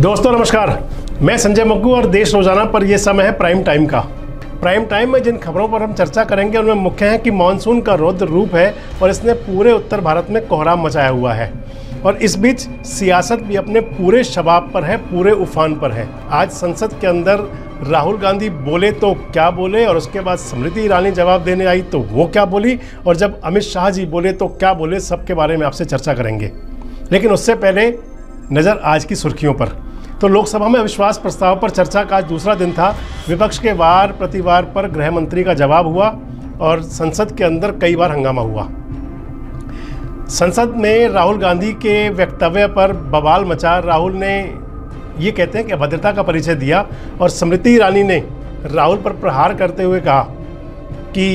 दोस्तों नमस्कार, मैं संजय मग्गू और देश रोजाना पर यह समय है प्राइम टाइम का। प्राइम टाइम में जिन खबरों पर हम चर्चा करेंगे उनमें मुख्य है कि मानसून का रौद्र रूप है और इसने पूरे उत्तर भारत में कोहराम मचाया हुआ है और इस बीच सियासत भी अपने पूरे शबाब पर है, पूरे उफान पर है। आज संसद के अंदर राहुल गांधी बोले तो क्या बोले और उसके बाद स्मृति ईरानी जवाब देने आई तो वो क्या बोली, और जब अमित शाह जी बोले तो क्या बोले, सबके बारे में आपसे चर्चा करेंगे। लेकिन उससे पहले नज़र आज की सुर्खियों पर। तो लोकसभा में अविश्वास प्रस्ताव पर चर्चा का आज दूसरा दिन था। विपक्ष के वार प्रतिवार पर गृह मंत्री का जवाब हुआ और संसद के अंदर कई बार हंगामा हुआ। संसद में राहुल गांधी के वक्तव्य पर बवाल मचा। राहुल ने ये कहते हैं कि अभद्रता का परिचय दिया और स्मृति ईरानी ने राहुल पर प्रहार करते हुए कहा कि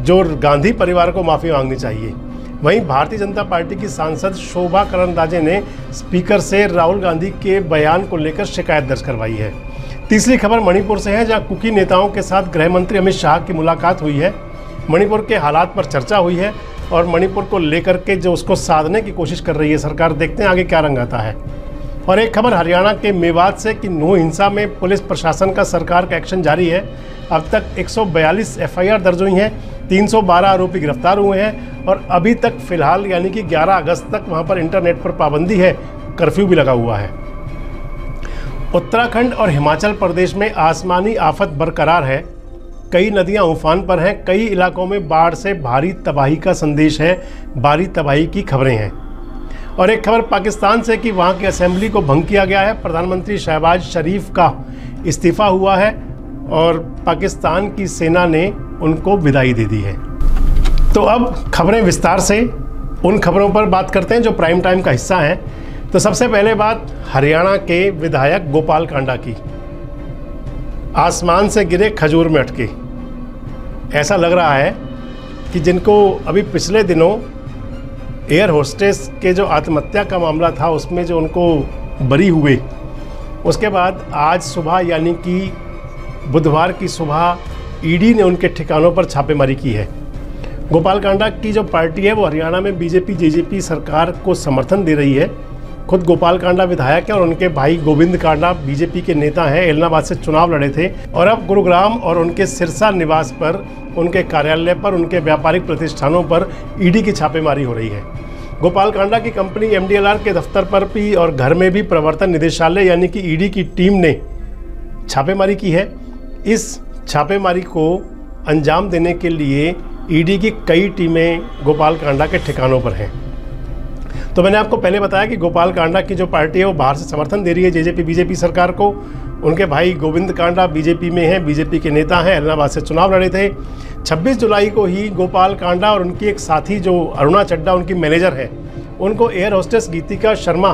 जो गांधी परिवार को माफ़ी मांगनी चाहिए। वहीं भारतीय जनता पार्टी की सांसद शोभा करंदलाजे ने स्पीकर से राहुल गांधी के बयान को लेकर शिकायत दर्ज करवाई है। तीसरी खबर मणिपुर से है, जहां कुकी नेताओं के साथ गृह मंत्री अमित शाह की मुलाकात हुई है। मणिपुर के हालात पर चर्चा हुई है और मणिपुर को लेकर के जो उसको साधने की कोशिश कर रही है सरकार, देखते हैं आगे क्या रंग आता है। और एक खबर हरियाणा के मेवात से कि नूंह हिंसा में पुलिस प्रशासन का सरकार का एक्शन जारी है। अब तक 142 एफआईआर दर्ज हुई हैं, 312 आरोपी गिरफ्तार हुए हैं और अभी तक फिलहाल यानी कि 11 अगस्त तक वहां पर इंटरनेट पर पाबंदी है, कर्फ्यू भी लगा हुआ है। उत्तराखंड और हिमाचल प्रदेश में आसमानी आफत बरकरार है। कई नदियां उफान पर हैं, कई इलाकों में बाढ़ से भारी तबाही का संदेश है, भारी तबाही की खबरें हैं। और एक खबर पाकिस्तान से कि वहां की असेंबली को भंग किया गया है। प्रधानमंत्री शहबाज शरीफ का इस्तीफा हुआ है और पाकिस्तान की सेना ने उनको विदाई दे दी है। तो अब खबरें विस्तार से उन खबरों पर बात करते हैं जो प्राइम टाइम का हिस्सा हैं। तो सबसे पहले बात हरियाणा के विधायक गोपाल कांडा की। आसमान से गिरे खजूर में अटके। ऐसा लग रहा है कि जिनको अभी पिछले दिनों एयर होस्टेस के जो आत्महत्या का मामला था उसमें जो उनको बरी हुए, उसके बाद आज सुबह यानी कि बुधवार की सुबह ईडी ने उनके ठिकानों पर छापेमारी की है। गोपाल कांडा की जो पार्टी है वो हरियाणा में बीजेपी जेजेपी सरकार को समर्थन दे रही है। खुद गोपाल कांडा विधायक हैं और उनके भाई गोविंद कांडा बीजेपी के नेता हैं, एलनाबाद से चुनाव लड़े थे और अब गुरुग्राम और उनके सिरसा निवास पर, उनके कार्यालय पर, उनके व्यापारिक प्रतिष्ठानों पर ईडी की छापेमारी हो रही है। गोपाल कांडा की कंपनी एमडीएलआर के दफ्तर पर भी और घर में भी प्रवर्तन निदेशालय यानी कि ईडी की टीम ने छापेमारी की है। इस छापेमारी को अंजाम देने के लिए ईडी की कई टीमें गोपाल कांडा के ठिकानों पर हैं। तो मैंने आपको पहले बताया कि गोपाल कांडा की जो पार्टी है वो बाहर से समर्थन दे रही है जेजेपी बीजेपी सरकार को। उनके भाई गोविंद कांडा बीजेपी में हैं, बीजेपी के नेता हैं, एलनाबाद से चुनाव लड़े थे। 26 जुलाई को ही गोपाल कांडा और उनकी एक साथी जो अरुणा चड्डा उनकी मैनेजर है, उनको एयर होस्टेस गीतिका शर्मा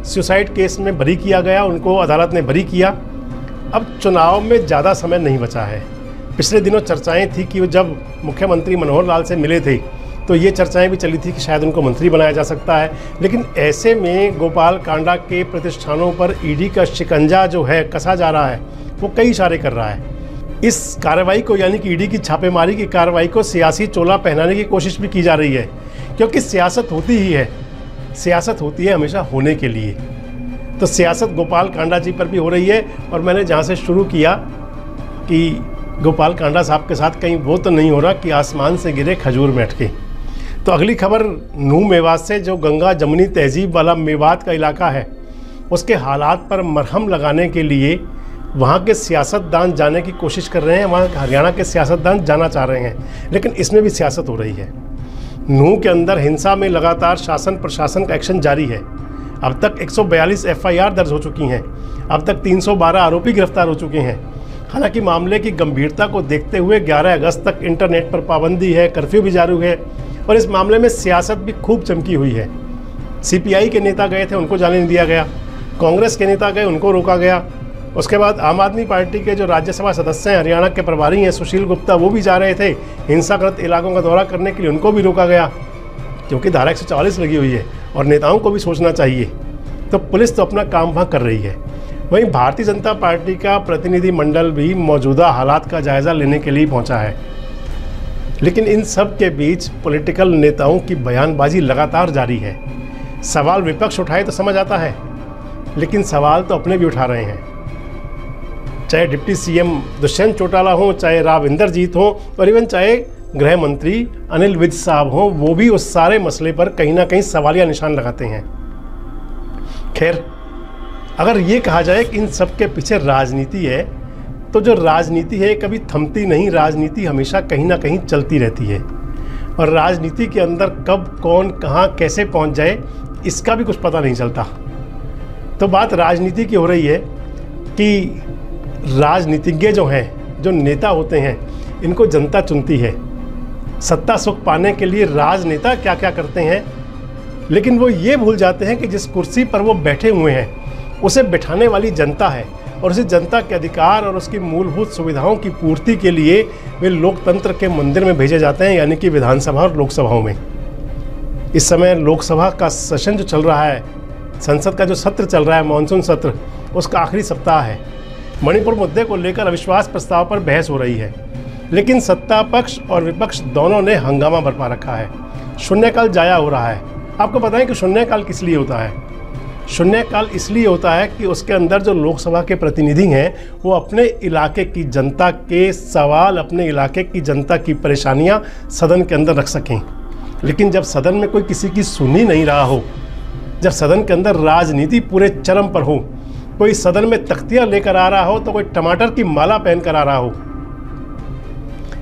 सुसाइड केस में बरी किया गया। उनको अदालत ने बरी किया। अब चुनाव में ज़्यादा समय नहीं बचा है। पिछले दिनों चर्चाएं थी कि वो जब मुख्यमंत्री मनोहर लाल से मिले थे तो ये चर्चाएं भी चली थी कि शायद उनको मंत्री बनाया जा सकता है। लेकिन ऐसे में गोपाल कांडा के प्रतिष्ठानों पर ईडी का शिकंजा जो है कसा जा रहा है, वो कई इशारे कर रहा है। इस कार्रवाई को यानी कि ईडी की छापेमारी की कार्रवाई को सियासी चोला पहनाने की कोशिश भी की जा रही है, क्योंकि सियासत होती ही है, सियासत होती है हमेशा होने के लिए। तो सियासत गोपाल कांडा जी पर भी हो रही है। और मैंने जहाँ से शुरू किया कि गोपाल कांडा साहब के साथ कहीं वो तो नहीं हो रहा कि आसमान से गिरे खजूर में अटके। तो अगली खबर नूंह मेवात से, जो गंगा जमुनी तहजीब वाला मेवात का इलाका है, उसके हालात पर मरहम लगाने के लिए वहाँ के सियासतदान जाने की कोशिश कर रहे हैं। वहाँ हरियाणा के सियासतदान जाना चाह रहे हैं, लेकिन इसमें भी सियासत हो रही है। नूंह के अंदर हिंसा में लगातार शासन प्रशासन का एक्शन जारी है। अब तक 142 एफआईआर दर्ज हो चुकी हैं। अब तक 312 आरोपी गिरफ्तार हो चुके हैं। हालांकि मामले की गंभीरता को देखते हुए 11 अगस्त तक इंटरनेट पर पाबंदी है, कर्फ्यू भी जारी है और इस मामले में सियासत भी खूब चमकी हुई है। सीपीआई के नेता गए थे, उनको जाने नहीं दिया गया। कांग्रेस के नेता गए, उनको रोका गया। उसके बाद आम आदमी पार्टी के जो राज्यसभा सदस्य हैं, हरियाणा के प्रभारी हैं सुशील गुप्ता, वो भी जा रहे थे हिंसाग्रस्त इलाकों का दौरा करने के लिए, उनको भी रोका गया क्योंकि धारा 144 लगी हुई है और नेताओं को भी सोचना चाहिए। तो पुलिस तो अपना काम वहाँ कर रही है। वहीं भारतीय जनता पार्टी का प्रतिनिधि मंडल भी मौजूदा हालात का जायज़ा लेने के लिए पहुंचा है। लेकिन इन सब के बीच पॉलिटिकल नेताओं की बयानबाजी लगातार जारी है। सवाल विपक्ष उठाए तो समझ आता है, लेकिन सवाल तो अपने भी उठा रहे हैं। चाहे डिप्टी सीएम दुष्यंत चौटाला हो, चाहे राव इंदरजीत हो, और इवन चाहे गृह मंत्री अनिल विज साहब हो, वो भी उस सारे मसले पर कहीं ना कहीं सवालिया निशान लगाते हैं। खैर, अगर ये कहा जाए कि इन सब के पीछे राजनीति है, तो जो राजनीति है कभी थमती नहीं, राजनीति हमेशा कहीं ना कहीं चलती रहती है। और राजनीति के अंदर कब कौन कहाँ कैसे पहुंच जाए इसका भी कुछ पता नहीं चलता। तो बात राजनीति की हो रही है कि राजनीतिज्ञ जो हैं, जो नेता होते हैं, इनको जनता चुनती है। सत्ता सुख पाने के लिए राजनेता क्या क्या करते हैं, लेकिन वो ये भूल जाते हैं कि जिस कुर्सी पर वो बैठे हुए हैं उसे बिठाने वाली जनता है, और उसी जनता के अधिकार और उसकी मूलभूत सुविधाओं की पूर्ति के लिए वे लोकतंत्र के मंदिर में भेजे जाते हैं, यानी कि विधानसभा और लोकसभाओं में। इस समय लोकसभा का सेशन जो चल रहा है, संसद का जो सत्र चल रहा है, मानसून सत्र, उसका आखिरी सप्ताह है। मणिपुर मुद्दे को लेकर अविश्वास प्रस्ताव पर बहस हो रही है, लेकिन सत्ता पक्ष और विपक्ष दोनों ने हंगामा बरपा रखा है। शून्यकाल जाया हो रहा है। आपको पता है कि शून्यकाल किस लिए होता है? शून्यकाल इसलिए होता है कि उसके अंदर जो लोकसभा के प्रतिनिधि हैं वो अपने इलाके की जनता के सवाल, अपने इलाके की जनता की परेशानियां सदन के अंदर रख सकें। लेकिन जब सदन में कोई किसी की सुन ही नहीं रहा हो, जब सदन के अंदर राजनीति पूरे चरम पर हो, कोई सदन में तख्तियां लेकर आ रहा हो तो कोई टमाटर की माला पहन कर आ रहा हो,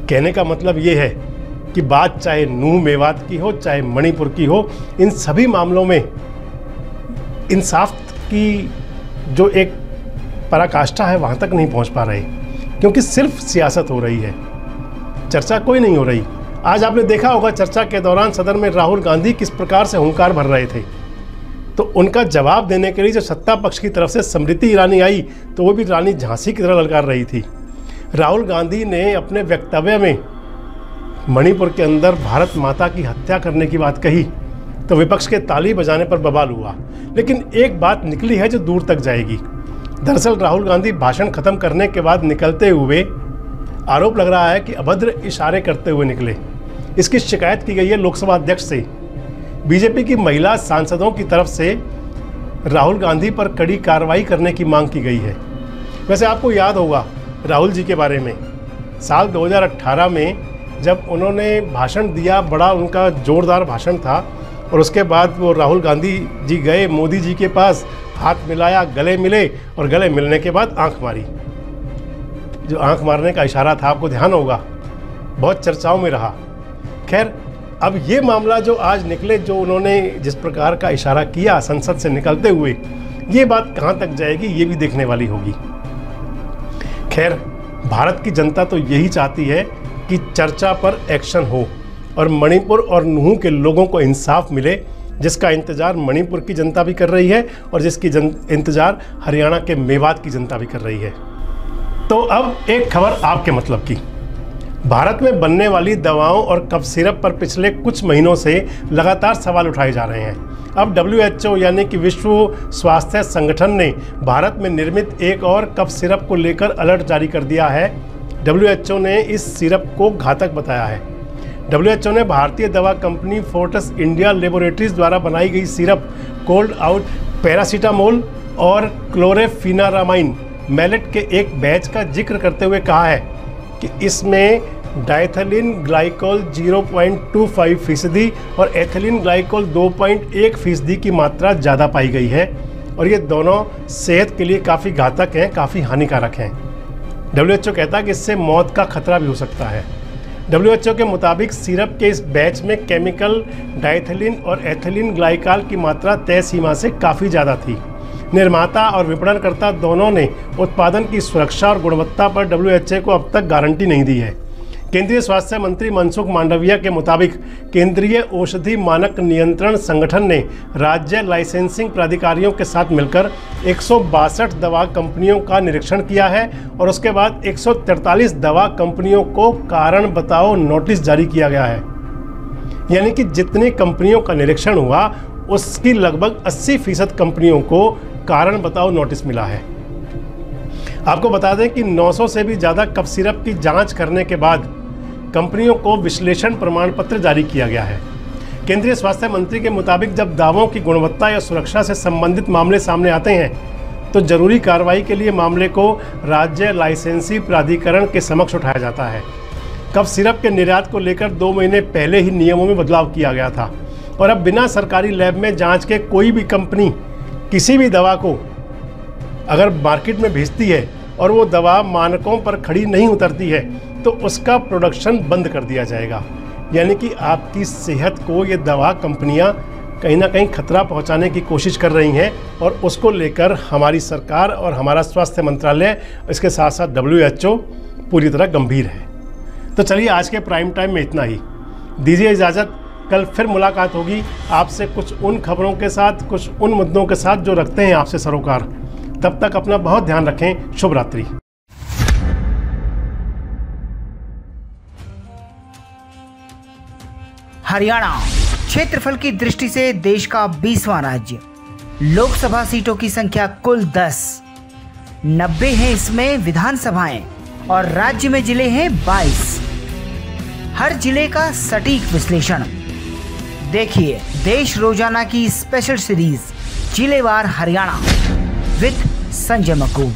कहने का मतलब ये है कि बात चाहे नूह मेवात की हो, चाहे मणिपुर की हो, इन सभी मामलों में इंसाफ की जो एक पराकाष्ठा है वहाँ तक नहीं पहुँच पा रहे, क्योंकि सिर्फ सियासत हो रही है, चर्चा कोई नहीं हो रही। आज आपने देखा होगा चर्चा के दौरान सदन में राहुल गांधी किस प्रकार से हुंकार भर रहे थे, तो उनका जवाब देने के लिए जो सत्ता पक्ष की तरफ से स्मृति ईरानी आई तो वो भी रानी झांसी की तरह ललकार रही थी। राहुल गांधी ने अपने वक्तव्य में मणिपुर के अंदर भारत माता की हत्या करने की बात कही तो विपक्ष के ताली बजाने पर बवाल हुआ, लेकिन एक बात निकली है जो दूर तक जाएगी। दरअसल राहुल गांधी भाषण खत्म करने के बाद निकलते हुए आरोप लग रहा है कि अभद्र इशारे करते हुए निकले। इसकी शिकायत की गई है लोकसभा अध्यक्ष से। बीजेपी की महिला सांसदों की तरफ से राहुल गांधी पर कड़ी कार्रवाई करने की मांग की गई है। वैसे आपको याद होगा राहुल जी के बारे में, साल 2018 में जब उन्होंने भाषण दिया, बड़ा उनका जोरदार भाषण था, और उसके बाद वो राहुल गांधी जी गए मोदी जी के पास, हाथ मिलाया, गले मिले, और गले मिलने के बाद आंख मारी। जो आंख मारने का इशारा था, आपको ध्यान होगा, बहुत चर्चाओं में रहा। खैर, अब ये मामला जो आज निकले, जो उन्होंने जिस प्रकार का इशारा किया संसद से निकलते हुए, ये बात कहाँ तक जाएगी ये भी देखने वाली होगी। खैर, भारत की जनता तो यही चाहती है कि चर्चा पर एक्शन हो और मणिपुर और नूह के लोगों को इंसाफ मिले, जिसका इंतज़ार मणिपुर की जनता भी कर रही है और जिसकी इंतज़ार हरियाणा के मेवात की जनता भी कर रही है। तो अब एक खबर आपके मतलब की। भारत में बनने वाली दवाओं और कफ सिरप पर पिछले कुछ महीनों से लगातार सवाल उठाए जा रहे हैं। अब WHO यानी कि विश्व स्वास्थ्य संगठन ने भारत में निर्मित एक और कफ सिरप को लेकर अलर्ट जारी कर दिया है। WHO ने इस सिरप को घातक बताया है। WHO ने भारतीय दवा कंपनी फोर्टिस इंडिया लेबोरेटरीज द्वारा बनाई गई सिरप कोल्ड आउट पैरासीटामोल और क्लोरेफिनारामाइन मैलेट के एक बैच का जिक्र करते हुए कहा है कि इसमें डाइथिलीन ग्लाइकोल 0.25% और एथिलीन ग्लाइकोल 2.1% की मात्रा ज़्यादा पाई गई है, और ये दोनों सेहत के लिए काफ़ी घातक हैं, काफ़ी हानिकारक हैं। WHO कहता है कि इससे मौत का खतरा भी हो सकता है। WHO के मुताबिक सिरप के इस बैच में केमिकल डाइथिलीन और एथिलीन ग्लाइकाल की मात्रा तय सीमा से काफ़ी ज़्यादा थी। निर्माता और विपणनकर्ता दोनों ने उत्पादन की सुरक्षा और गुणवत्ता पर WHO को अब तक गारंटी नहीं दी है। केंद्रीय स्वास्थ्य मंत्री मनसुख मांडविया के मुताबिक केंद्रीय औषधि मानक नियंत्रण संगठन ने राज्य लाइसेंसिंग प्राधिकारियों के साथ मिलकर 162 दवा कंपनियों का निरीक्षण किया है और उसके बाद 143 दवा कंपनियों को कारण बताओ नोटिस जारी किया गया है। यानी कि जितनी कंपनियों का निरीक्षण हुआ उसकी लगभग 80% कंपनियों को कारण बताओ नोटिस मिला है। आपको बता दें कि 900 से भी ज़्यादा कफ सिरप की जांच करने के बाद कंपनियों को विश्लेषण प्रमाण पत्र जारी किया गया है। केंद्रीय स्वास्थ्य मंत्री के मुताबिक जब दावों की गुणवत्ता या सुरक्षा से संबंधित मामले सामने आते हैं तो जरूरी कार्रवाई के लिए मामले को राज्य लाइसेंसी प्राधिकरण के समक्ष उठाया जाता है। कफ सिरप के निर्यात को लेकर 2 महीने पहले ही नियमों में बदलाव किया गया था और अब बिना सरकारी लैब में जांच के कोई भी कंपनी किसी भी दवा को अगर मार्केट में भेजती है और वो दवा मानकों पर खड़ी नहीं उतरती है तो उसका प्रोडक्शन बंद कर दिया जाएगा। यानी कि आपकी सेहत को ये दवा कंपनियां कहीं ना कहीं खतरा पहुंचाने की कोशिश कर रही हैं और उसको लेकर हमारी सरकार और हमारा स्वास्थ्य मंत्रालय, इसके साथ साथ WHO पूरी तरह गंभीर है। तो चलिए आज के प्राइम टाइम में इतना ही, दीजिए इजाज़त। कल फिर मुलाकात होगी आपसे कुछ उन खबरों के साथ, कुछ उन मुद्दों के साथ जो रखते हैं आपसे सरोकार। तब तक अपना बहुत ध्यान रखें। शुभ रात्रि। हरियाणा क्षेत्रफल की दृष्टि से देश का 20वां राज्य, लोकसभा सीटों की संख्या कुल 10, 90 है इसमें विधानसभाएं और राज्य में जिले हैं 22। हर जिले का सटीक विश्लेषण देखिए देश रोजाना की स्पेशल सीरीज जिलेवार हरियाणा विद संजय मकूब।